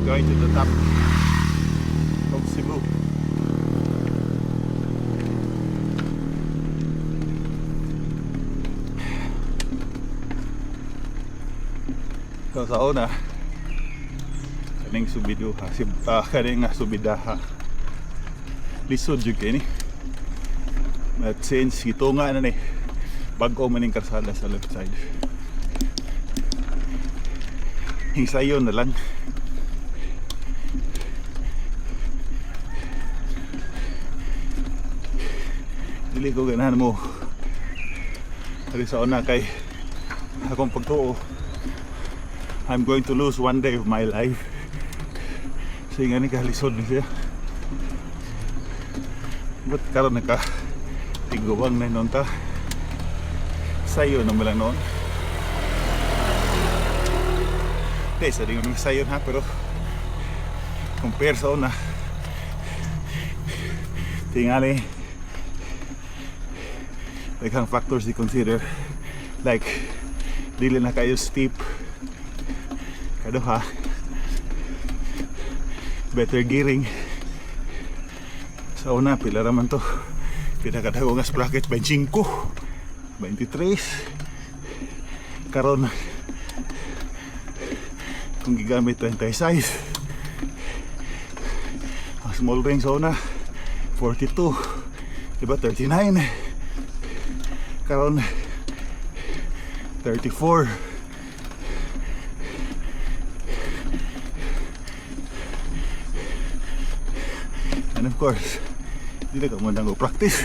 going to the top of Cebu. So sa una kaning subiduha kaning nga subidaha lisod jud kay ni, but since ito nga na ni bag-o maning karsada sa left side, hisayon na lang. Dili ko ganahan mo dali sa una kay akong pagtuo I'm going to lose one day of my life. So nga ni kahalisod ni siya. Ba't karon naka tigawang na noon ta? Sayo naman lang noon. Okay, sa rin kami sayo ha, pero compare sa una tingali daghang factors to consider, like dili na kayo steep, kaduha better gearing. Sa una pila raman to, pinakadago nga sprocket 25 23, karon kung gigamit 26, ang small ring sa una 42, diba 39, karon 34. And of course hindi na ka muna go practice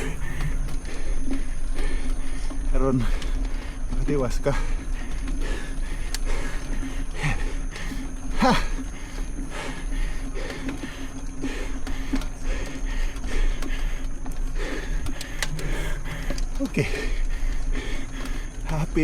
karon makatiwas ka ha. Okay, happy